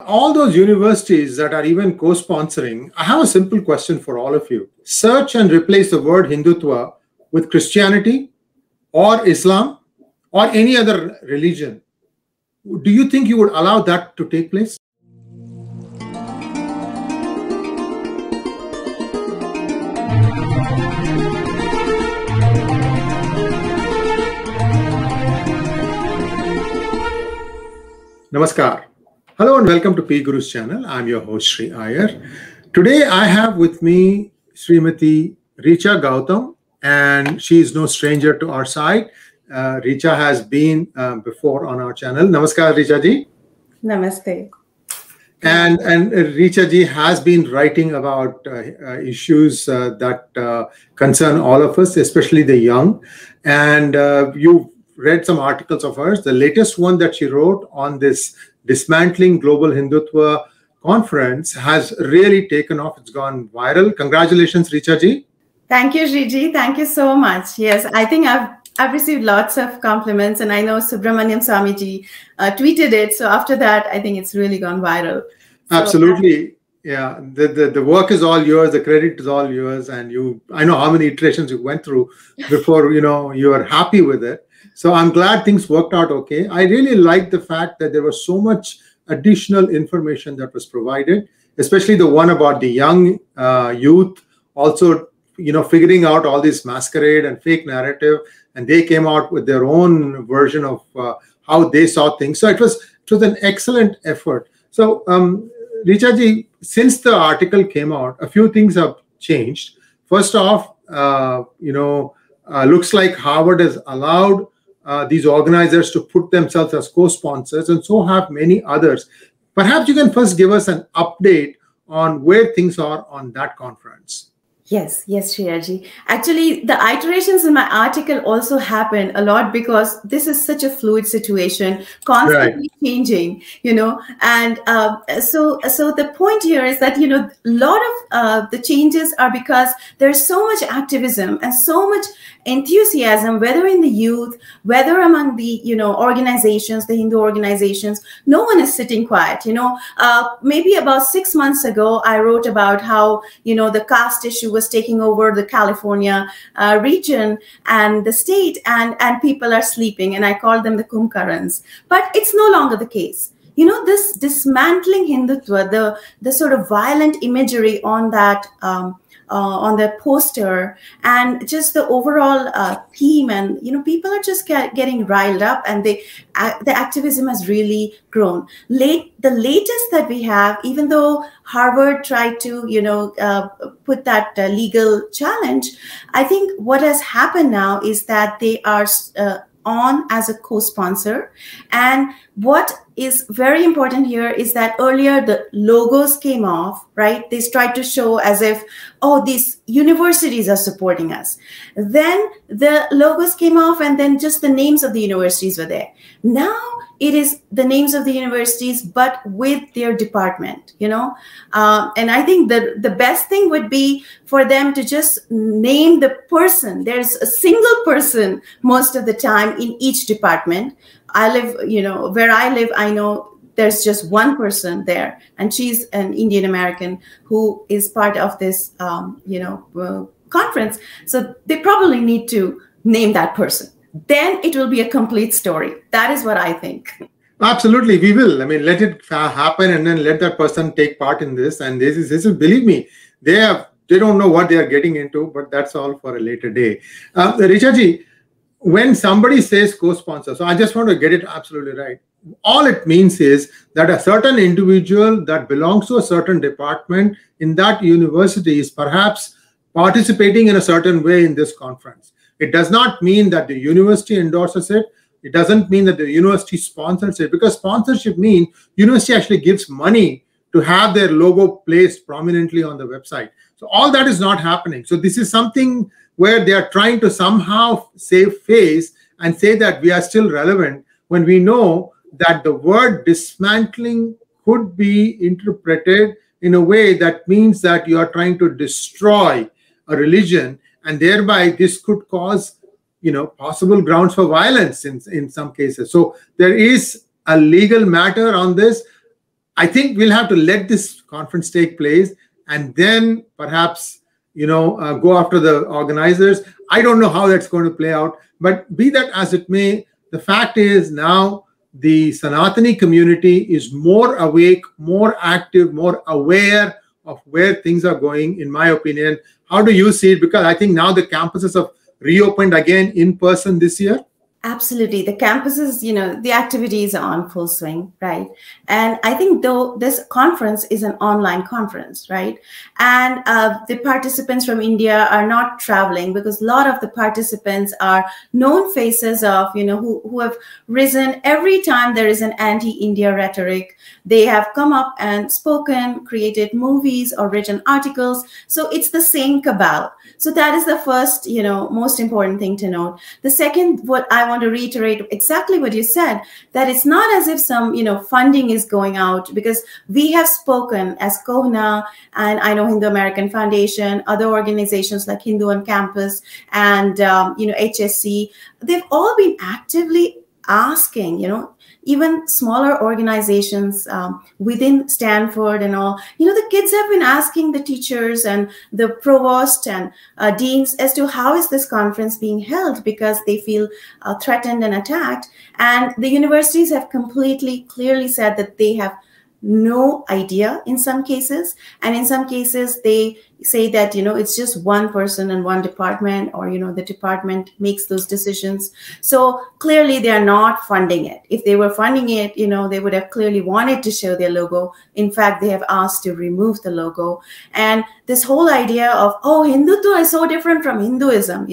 All those universities that are even co-sponsoring, I have a simple question for all of you. Search and replace the word Hindutva with Christianity or Islam or any other religion. Do you think you would allow that to take place? Namaskar. Hello and welcome to PGurus channel. I'm your host Sree Iyer. Today I have with me Srimati Richa Gautam, and she is no stranger to our side. Richa has been before on our channel. Namaskar, Richa ji. Namaste. And Richa ji has been writing about issues that concern all of us, especially the young. And you read some articles of hers. The latest one that she wrote on this Dismantling Global Hindutva conference has really taken off. It's gone viral. Congratulations, Richa ji. Thank you, Sree ji. Thank you so much. Yes, I think I've received lots of compliments, and I know Subramaniam Swamiji tweeted it. So after that, I think it's really gone viral. Absolutely. Yeah, the work is all yours, the credit is all yours, and I know how many iterations you went through before you are happy with it. So I'm glad things worked out okay. I really like the fact that there was so much additional information that was provided, especially the one about the young youth, also figuring out all this masquerade and fake narrative, and they came out with their own version of how they saw things. So it was an excellent effort. So Richa ji, since the article came out, a few things have changed. First off, looks like Harvard has allowed these organizers to put themselves as co-sponsors, and so have many others. Perhaps you can first give us an update on where things are on that conference. Yes, Shreyaji. Actually, the iterations in my article also happened a lot because this is such a fluid situation, constantly changing, and so the point here is that, a lot of the changes are because there's so much activism and so much enthusiasm, whether in the youth, whether among the, organizations, the Hindu organizations. No one is sitting quiet, maybe about 6 months ago, I wrote about how, the caste issue was taking over the California region and the state, and people are sleeping, and I call them the Kumkarans. But it's no longer the case. This dismantling Hindutva, the sort of violent imagery on that on the poster, and just the overall theme, and people are just getting riled up, and the activism has really grown. The latest that we have, even though Harvard tried to put that legal challenge, I think what has happened now is that they are on as a co-sponsor. And what is very important here is that earlier the logos came off, right? They tried to show as if, oh, these universities are supporting us. Then the logos came off, and then just the names of the universities were there. Now it is the names of the universities, but with their department, and I think that the best thing would be for them to just name the person. There's a single person most of the time in each department. I live, where I live, I know there's just one person there, and she's an Indian American who is part of this, conference. So they probably need to name that person. Then it will be a complete story. That is what I think. Absolutely, we will. I mean, let it happen, and then let that person take part in this. And this is believe me, they don't know what they are getting into, but that's all for a later day. Richa ji, when somebody says co-sponsor, so I just want to get it absolutely right. All it means is that a certain individual that belongs to a certain department in that university is perhaps participating in a certain way in this conference. It does not mean that the university endorses it. It doesn't mean that the university sponsors it, because sponsorship means university actually gives money to have their logo placed prominently on the website. So all that is not happening. So this is something where they are trying to somehow save face and say that we are still relevant, when we know that the word dismantling could be interpreted in a way that means that you are trying to destroy a religion, and thereby this could cause possible grounds for violence in some cases. So there is a legal matter on this. I think we'll have to let this conference take place and then perhaps, go after the organizers. I don't know how that's going to play out, but be that as it may, the fact is now the Sanatani community is more awake, more active, more aware of where things are going, in my opinion. How do you see it? Because I think now the campuses have reopened again in person this year. Absolutely. The campuses, the activities are on full swing, right? And I think though this conference is an online conference, right? And the participants from India are not traveling because a lot of the participants are known faces of, who have risen every time there is an anti-India rhetoric. They have come up and spoken, created movies or written articles. So it's the same cabal. So that is the first, most important thing to note. The second, what I want to reiterate exactly what you said, that it's not as if some, funding is going out, because we have spoken as Kohna, and I know Hindu American Foundation, other organizations like Hindu on Campus and, HSC, they've all been actively asking, even smaller organizations within Stanford and all, the kids have been asking the teachers and the provost and deans as to how is this conference being held, because they feel threatened and attacked. And the universities have clearly said that they have no idea in some cases. And in some cases, they say that, it's just one person in one department, or, the department makes those decisions. So clearly they are not funding it. If they were funding it, they would have clearly wanted to show their logo. In fact, they have asked to remove the logo. And this whole idea of, Hindutva is so different from Hinduism,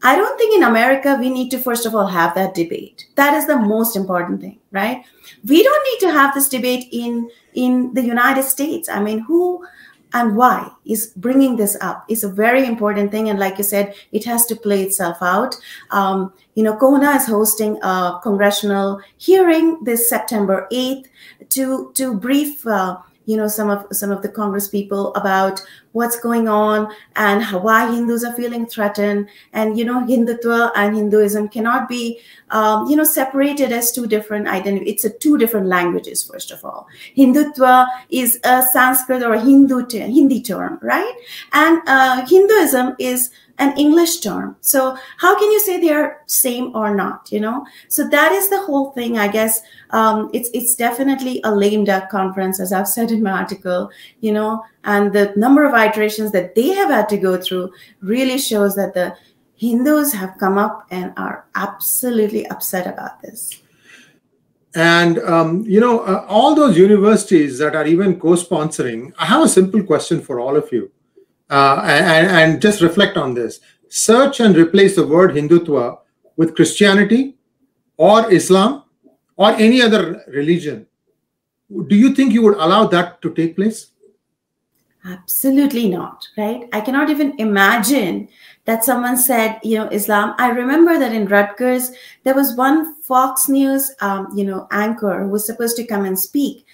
I don't think in America we need to, first of all, have that debate. That is the most important thing, right? We don't need to have this debate in the United States. I mean, who and why is bringing this up is a very important thing. And like you said, it has to play itself out. Kohna is hosting a congressional hearing this September 8th to brief some of the Congress people about what's going on and why Hindus are feeling threatened. And, Hindutva and Hinduism cannot be, separated as two different identities. It's two different languages, first of all. Hindutva is a Sanskrit or a Hindi term, right? And Hinduism is an English term. So how can you say they are same or not, So that is the whole thing, I guess. It's definitely a lame duck conference, as I've said in my article, and the number of iterations that they have had to go through really shows that the Hindus have come up and are absolutely upset about this. And, all those universities that are even co-sponsoring, I have a simple question for all of you. And just reflect on this. Search and replace the word Hindutva with Christianity or Islam or any other religion. Do you think you would allow that to take place? Absolutely not, right? I cannot even imagine that someone said, Islam. I remember that in Rutgers, there was one Fox News, anchor who was supposed to come and speak.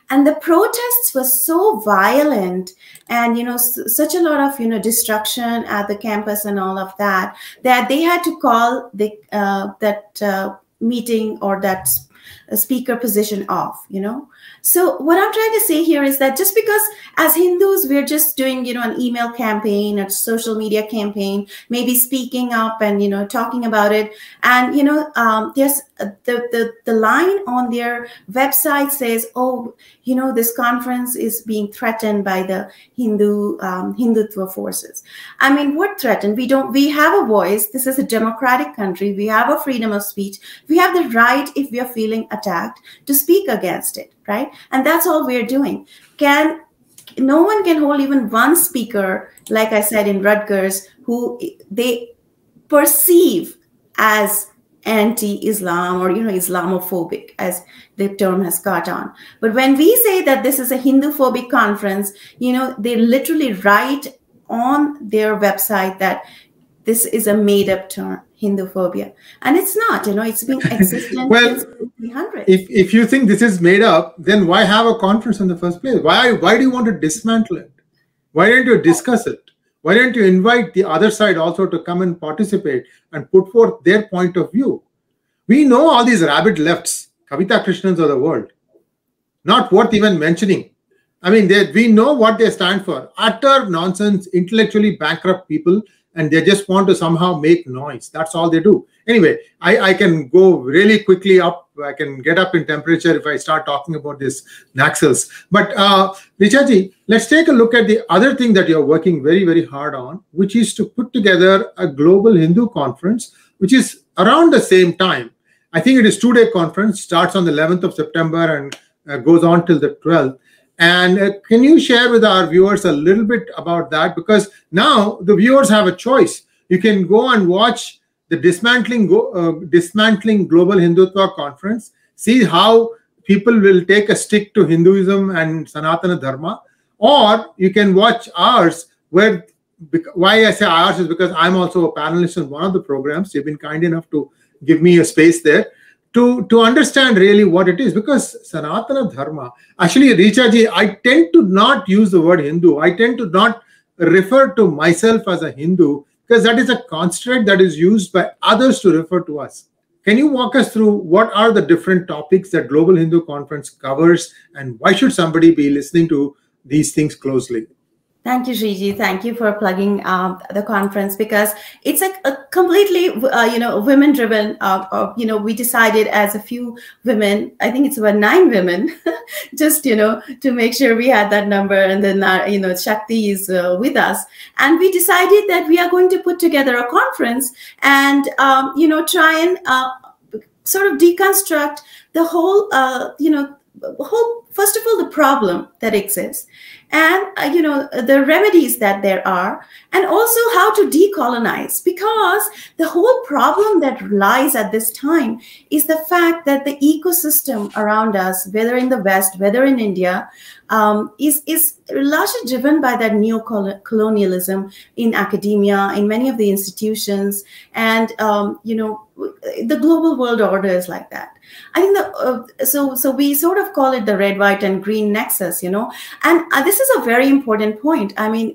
And the protests were so violent and, such a lot of, destruction at the campus and all of that, that they had to call that meeting or that speaker position off, So what I'm trying to say here is that just because as Hindus, we're just doing, an email campaign or social media campaign, maybe speaking up and, talking about it. And, there's the line on their website says, this conference is being threatened by the Hindutva forces. I mean, what threatened? We have a voice. This is a democratic country. We have a freedom of speech. We have the right, if we are feeling attacked, to speak against it, right? And that's all we're doing. No one can hold even one speaker, like I said in Rutgers, who they perceive as anti-Islam or, Islamophobic, as the term has caught on. But when we say that this is a Hindu-phobic conference, they literally write on their website that this is a made-up term, Hinduphobia. And it's not, it's been existent well, since 1800. If you think this is made up, then why have a conference in the first place? Why do you want to dismantle it? Why don't you discuss it? Why don't you invite the other side also to come and participate and put forth their point of view? We know all these rabid lefts, Kavita Krishnans of the world. not worth even mentioning. I mean, we know what they stand for. Utter nonsense, intellectually bankrupt people, and they just want to somehow make noise. That's all they do. Anyway, I can go really quickly up. I can get up in temperature if I start talking about this Naxals. But Richa, let's take a look at the other thing that you're working very, very hard on, which is to put together a global Hindu conference, which is around the same time. I think it is 2-day conference, starts on the 11th of September and goes on till the 12th. And can you share with our viewers a little bit about that? Because now the viewers have a choice. You can go and watch the Dismantling Global Hindutva Conference, see how people will take a stick to Hinduism and Sanatana Dharma, or you can watch ours, where, why I say ours is because I'm also a panelist in one of the programs. You've been kind enough to give me a space there to understand really what it is, because Sanatana Dharma, actually, Richa, I tend to not use the word Hindu. I tend to not refer to myself as a Hindu, because that is a construct that is used by others to refer to us. Can you walk us through what are the different topics that Global Hindu Conference covers, and why should somebody be listening to these things closely? Thank you, Sree. Thank you for plugging the conference, because it's a completely, women-driven. We decided as a few women, I think it's about 9 women, just to make sure we had that number, and then Shakti is with us, and we decided that we are going to put together a conference and try and sort of deconstruct the whole first of all, the problem that exists, and the remedies that there are, and also how to decolonize, because the whole problem that lies at this time is the fact that the ecosystem around us, whether in the West, whether in India, is largely driven by that neo-colonialism in academia, in many of the institutions, and the global world order is like that. I think so we sort of call it the red, white, and green nexus, and this is a very important point. I mean,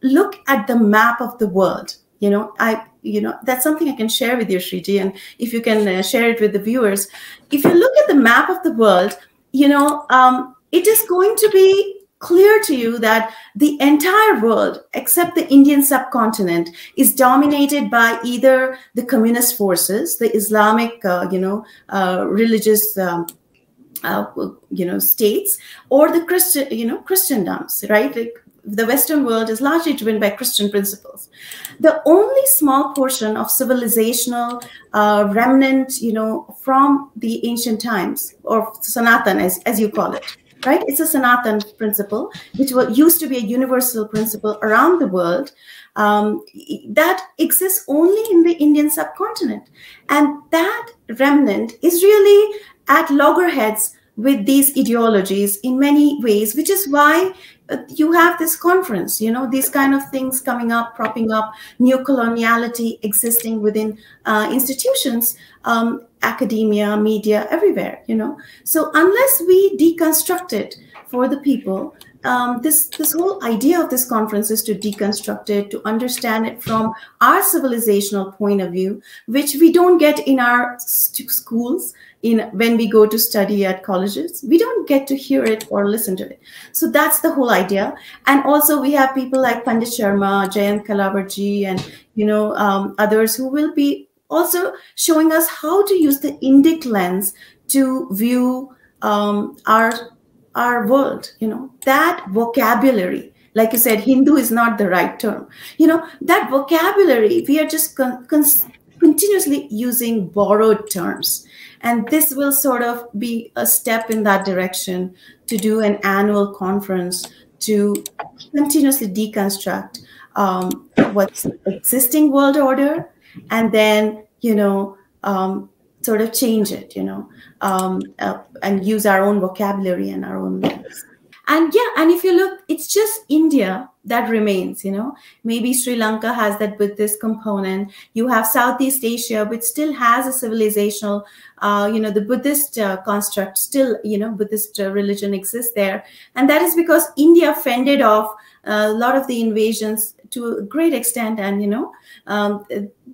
look at the map of the world. That's something I can share with you, Sree, and if you can share it with the viewers. If you look at the map of the world, it is going to be clear to you that the entire world, except the Indian subcontinent, is dominated by either the communist forces, the Islamic, religious, states, or the Christendoms, right? Like, the Western world is largely driven by Christian principles. The only small portion of civilizational remnant, from the ancient times, or Sanatan, as you call it, right? It's a Sanatan principle, which used to be a universal principle around the world, that exists only in the Indian subcontinent. And that remnant is really at loggerheads with these ideologies in many ways, which is why you have this conference, these kind of things coming up, propping up, neo-coloniality existing within institutions, academia, media, everywhere, So unless we deconstruct it for the people, this whole idea of this conference is to deconstruct it, to understand it from our civilizational point of view, which we don't get in our schools, when we go to study at colleges. We don't get to hear it or listen to it. So that's the whole idea. And also we have people like Pandit Sharma, Jayant Kalavarji, and others who will be also showing us how to use the Indic lens to view our world. That vocabulary, like you said, Hindu is not the right term. That vocabulary, we are just continuously using borrowed terms. And this will sort of be a step in that direction, to do an annual conference to continuously deconstruct what's existing world order, and then, sort of change it, and use our own vocabulary and our own lens. And yeah, and if you look, it's just India that remains, maybe Sri Lanka has that Buddhist component. You have Southeast Asia, which still has a civilizational, the Buddhist construct still, Buddhist religion exists there. And that is because India fended off a lot of the invasions to a great extent. And,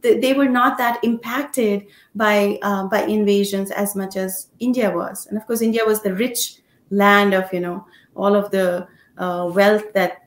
they were not that impacted by invasions as much as India was. And of course, India was the rich land of, all of the wealth that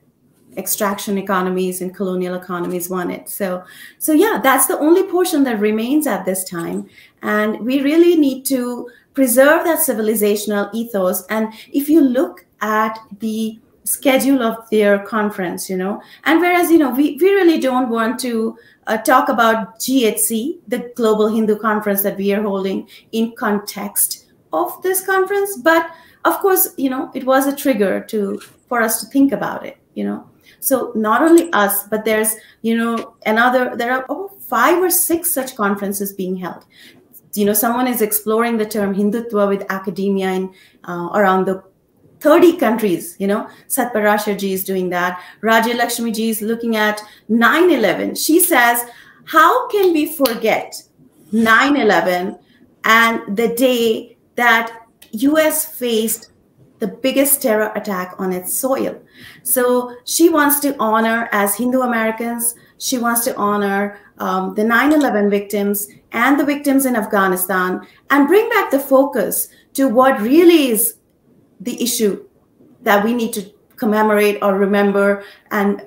extraction economies and colonial economies wanted. So yeah, that's the only portion that remains at this time. And we really need to preserve that civilizational ethos. And if you look at the schedule of their conference, and whereas, we really don't want to talk about GHC, the Global Hindu Conference that we are holding, in context of this conference. But of course, it was a trigger for us to think about it, So not only us, but there's, there are 5 or 6 such conferences being held. Someone is exploring the term Hindutva with academia in around the 30 countries. Satparashar ji is doing that. Rajya Lakshmi ji is looking at 9/11. She says, how can we forget 9/11 and the day that US faced the biggest terror attack on its soil? So she wants to honor, as Hindu Americans, she wants to honor the 9/11 victims and the victims in Afghanistan, and bring back the focus to what really is the issue that we need to commemorate or remember and,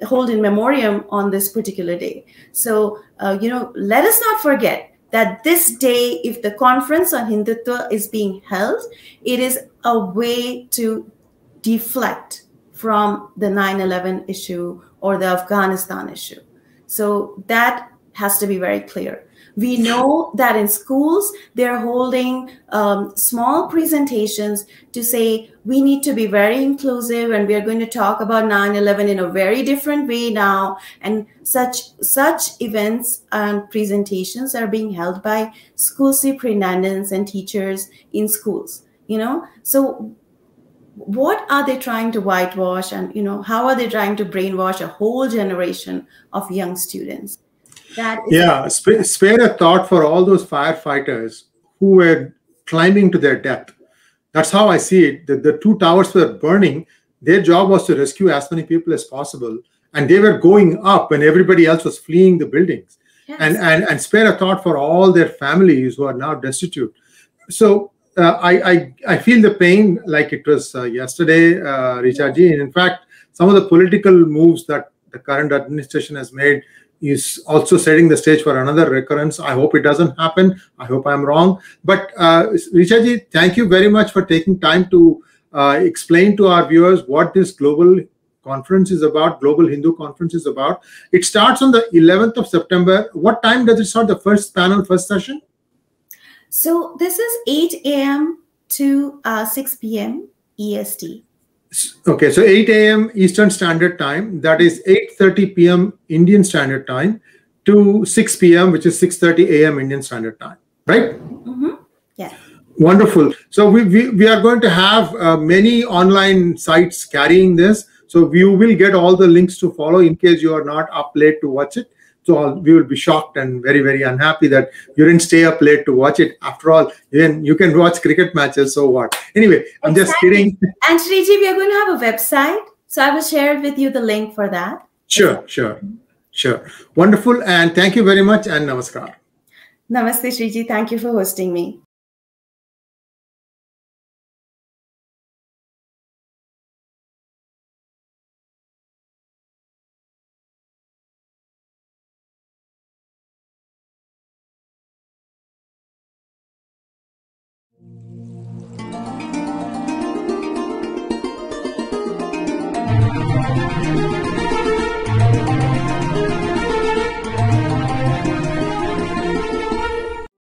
hold in memoriam on this particular day. So, let us not forget that this day, if the conference on Hindutva is being held, it is a way to deflect from the 9/11 issue or the Afghanistan issue. So that has to be very clear. We know that in schools, they're holding small presentations to say, we need to be very inclusive, and we are going to talk about 9/11 in a very different way now. And such events and presentations are being held by school superintendents and teachers in schools, So what are they trying to whitewash, and, how are they trying to brainwash a whole generation of young students? Spare a thought for all those firefighters who were climbing to their death. That's how I see it. The 2 towers were burning. Their job was to rescue as many people as possible, and they were going up when everybody else was fleeing the buildings. Yes. And spare a thought for all their families who are now destitute. So I feel the pain like it was yesterday, Richa ji. And in fact, some of the political moves that the current administration has made is also setting the stage for another recurrence. I hope it doesn't happen. I hope I'm wrong. But Richa ji, thank you very much for taking time to explain to our viewers what this global conference is about, Global Hindu Conference is about. It starts on the 11th of September. What time does it start, the first panel, first session? So this is 8 a.m. to 6 p.m. EST. Okay, so 8 a.m. Eastern Standard Time, that is 8:30 p.m. Indian Standard Time to 6 p.m., which is 6:30 a.m. Indian Standard Time, right? Mm-hmm. Yeah. Wonderful. So we are going to have many online sites carrying this. So you will get all the links to follow in case you are not up late to watch it. So we will be shocked and very, very unhappy that you didn't stay up late to watch it. After all, you can watch cricket matches, so what? Anyway, I'm just kidding. And Sreeji, we are going to have a website. So I will share with you the link for that. Sure. Wonderful. And thank you very much, and namaskar. Namaste, Sreeji. Thank you for hosting me.